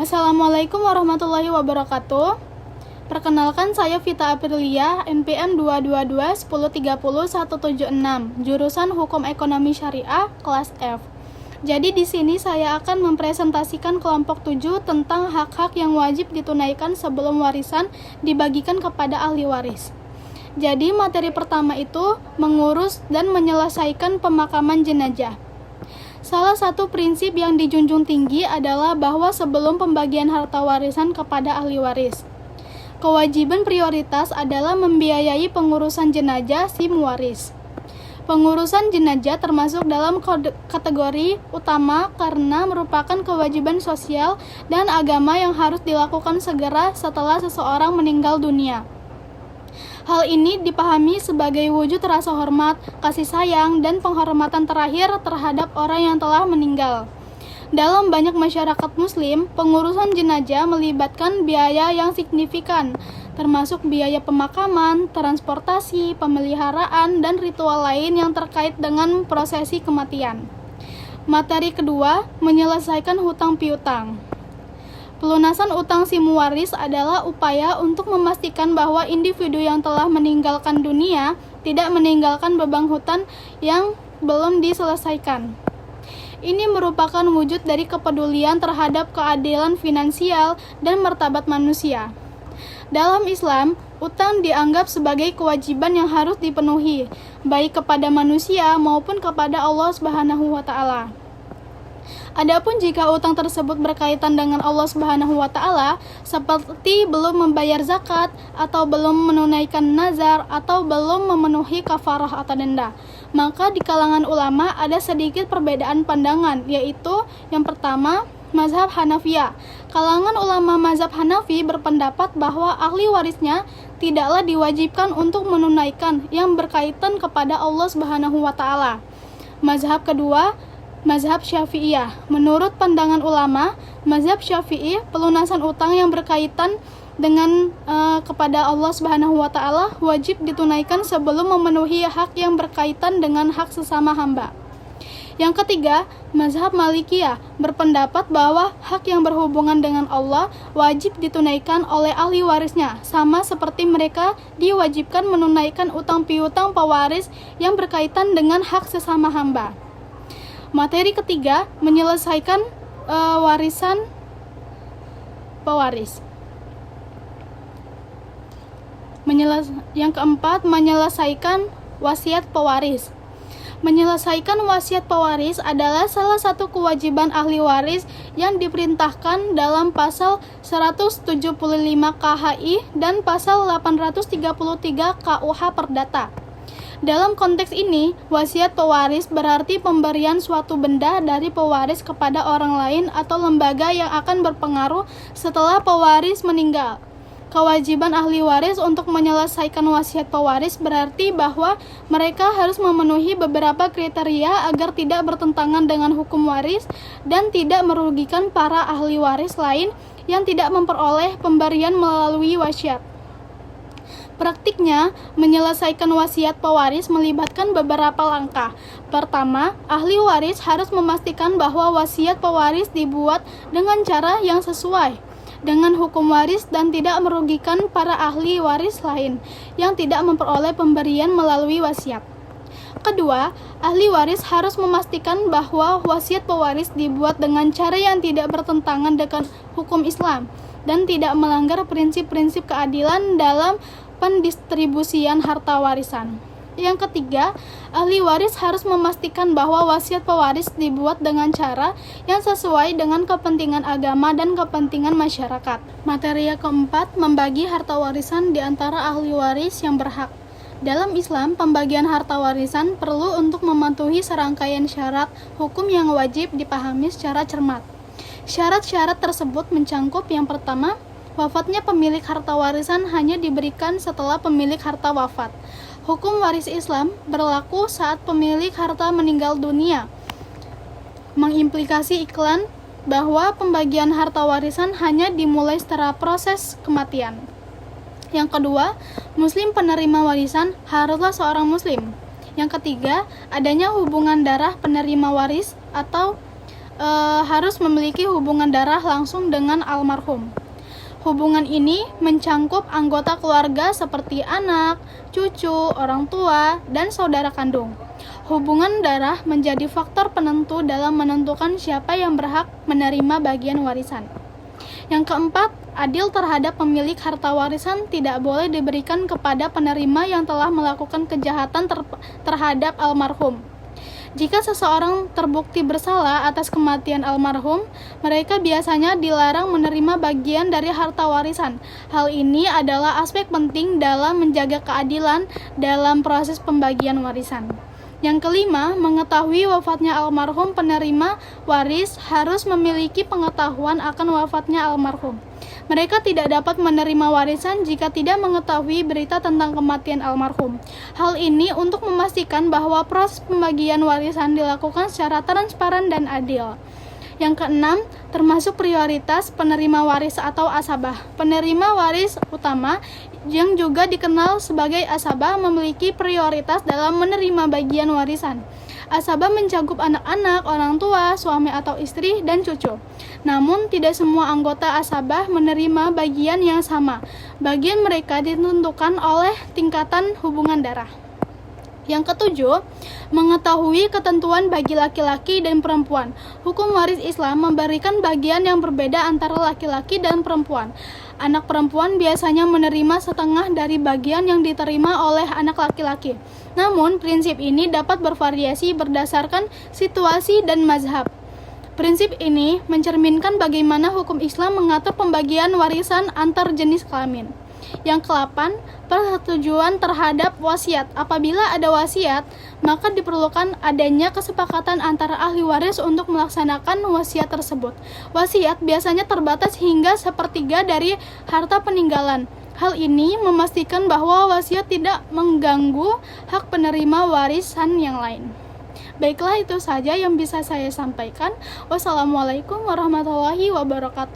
Assalamualaikum warahmatullahi wabarakatuh. Perkenalkan, saya Vita Aprilia, NPM 222-1030-176, jurusan Hukum Ekonomi Syariah, kelas F. Jadi di sini saya akan mempresentasikan kelompok 7 tentang hak-hak yang wajib ditunaikan sebelum warisan dibagikan kepada ahli waris. Jadi materi pertama itu mengurus dan menyelesaikan pemakaman jenazah. Salah satu prinsip yang dijunjung tinggi adalah bahwa sebelum pembagian harta warisan kepada ahli waris, kewajiban prioritas adalah membiayai pengurusan jenazah si muwaris. Pengurusan jenazah termasuk dalam kategori utama karena merupakan kewajiban sosial dan agama yang harus dilakukan segera setelah seseorang meninggal dunia. Hal ini dipahami sebagai wujud rasa hormat, kasih sayang, dan penghormatan terakhir terhadap orang yang telah meninggal. Dalam banyak masyarakat muslim, pengurusan jenazah melibatkan biaya yang signifikan, termasuk biaya pemakaman, transportasi, pemeliharaan, dan ritual lain yang terkait dengan prosesi kematian. Materi kedua, menyelesaikan hutang piutang. Pelunasan utang si muwaris adalah upaya untuk memastikan bahwa individu yang telah meninggalkan dunia tidak meninggalkan beban hutang yang belum diselesaikan. Ini merupakan wujud dari kepedulian terhadap keadilan finansial dan martabat manusia. Dalam Islam, utang dianggap sebagai kewajiban yang harus dipenuhi, baik kepada manusia maupun kepada Allah Subhanahu wa Ta'ala. Adapun jika utang tersebut berkaitan dengan Allah Subhanahu wa Ta'ala, seperti belum membayar zakat, atau belum menunaikan nazar, atau belum memenuhi kafarah atau denda, maka di kalangan ulama ada sedikit perbedaan pandangan, yaitu yang pertama, mazhab Hanafiyah. Kalangan ulama mazhab Hanafi berpendapat bahwa ahli warisnya tidaklah diwajibkan untuk menunaikan yang berkaitan kepada Allah Subhanahu wa Ta'ala. Mazhab kedua, mazhab Syafi'iyah. Menurut pandangan ulama, mazhab Syafi'i, pelunasan utang yang berkaitan dengan kepada Allah Subhanahu wa Ta'ala wajib ditunaikan sebelum memenuhi hak yang berkaitan dengan hak sesama hamba. Yang ketiga, mazhab Malikiyah berpendapat bahwa hak yang berhubungan dengan Allah wajib ditunaikan oleh ahli warisnya, sama seperti mereka diwajibkan menunaikan utang piutang pewaris yang berkaitan dengan hak sesama hamba. Materi ketiga, menyelesaikan warisan pewaris. Yang keempat, menyelesaikan wasiat pewaris. Menyelesaikan wasiat pewaris adalah salah satu kewajiban ahli waris yang diperintahkan dalam pasal 175 KHI dan pasal 833 KUH Perdata. Dalam konteks ini, wasiat pewaris berarti pemberian suatu benda dari pewaris kepada orang lain atau lembaga yang akan berpengaruh setelah pewaris meninggal. Kewajiban ahli waris untuk menyelesaikan wasiat pewaris berarti bahwa mereka harus memenuhi beberapa kriteria agar tidak bertentangan dengan hukum waris dan tidak merugikan para ahli waris lain yang tidak memperoleh pemberian melalui wasiat. Praktiknya, menyelesaikan wasiat pewaris melibatkan beberapa langkah. Pertama, ahli waris harus memastikan bahwa wasiat pewaris dibuat dengan cara yang sesuai dengan hukum waris dan tidak merugikan para ahli waris lain yang tidak memperoleh pemberian melalui wasiat. Kedua, ahli waris harus memastikan bahwa wasiat pewaris dibuat dengan cara yang tidak bertentangan dengan hukum Islam dan tidak melanggar prinsip-prinsip keadilan dalam pendistribusian harta warisan. Yang ketiga, ahli waris harus memastikan bahwa wasiat pewaris dibuat dengan cara yang sesuai dengan kepentingan agama dan kepentingan masyarakat. Materi yang keempat, membagi harta warisan di antara ahli waris yang berhak. Dalam Islam, pembagian harta warisan perlu untuk mematuhi serangkaian syarat hukum yang wajib dipahami secara cermat. Syarat-syarat tersebut mencangkup yang pertama, wafatnya pemilik harta warisan hanya diberikan setelah pemilik harta wafat. Hukum waris Islam berlaku saat pemilik harta meninggal dunia. Mengimplikasi iklan bahwa pembagian harta warisan hanya dimulai setelah proses kematian. Yang kedua, muslim penerima warisan haruslah seorang muslim. Yang ketiga, adanya hubungan darah penerima waris atau harus memiliki hubungan darah langsung dengan almarhum. Hubungan ini mencangkup anggota keluarga seperti anak, cucu, orang tua, dan saudara kandung. Hubungan darah menjadi faktor penentu dalam menentukan siapa yang berhak menerima bagian warisan. Yang keempat, adil terhadap pemilik harta warisan tidak boleh diberikan kepada penerima yang telah melakukan kejahatan terhadap almarhum. Jika seseorang terbukti bersalah atas kematian almarhum, mereka biasanya dilarang menerima bagian dari harta warisan. Hal ini adalah aspek penting dalam menjaga keadilan dalam proses pembagian warisan. Yang kelima, mengetahui wafatnya almarhum, penerima waris harus memiliki pengetahuan akan wafatnya almarhum. Mereka tidak dapat menerima warisan jika tidak mengetahui berita tentang kematian almarhum. Hal ini untuk memastikan bahwa proses pembagian warisan dilakukan secara transparan dan adil. Yang keenam, termasuk prioritas penerima waris atau asabah. Penerima waris utama yang juga dikenal sebagai asabah memiliki prioritas dalam menerima bagian warisan. Asabah mencakup anak-anak, orang tua, suami atau istri, dan cucu. Namun, tidak semua anggota asabah menerima bagian yang sama. Bagian mereka ditentukan oleh tingkatan hubungan darah. Yang ketujuh, mengetahui ketentuan bagi laki-laki dan perempuan. Hukum waris Islam memberikan bagian yang berbeda antara laki-laki dan perempuan. Anak perempuan biasanya menerima setengah dari bagian yang diterima oleh anak laki-laki. Namun, prinsip ini dapat bervariasi berdasarkan situasi dan mazhab. Prinsip ini mencerminkan bagaimana hukum Islam mengatur pembagian warisan antar jenis kelamin. Yang ke-8, persetujuan terhadap wasiat. Apabila ada wasiat, maka diperlukan adanya kesepakatan antara ahli waris untuk melaksanakan wasiat tersebut. Wasiat biasanya terbatas hingga 1/3 dari harta peninggalan. Hal ini memastikan bahwa wasiat tidak mengganggu hak penerima warisan yang lain. Baiklah, itu saja yang bisa saya sampaikan. Wassalamualaikum warahmatullahi wabarakatuh.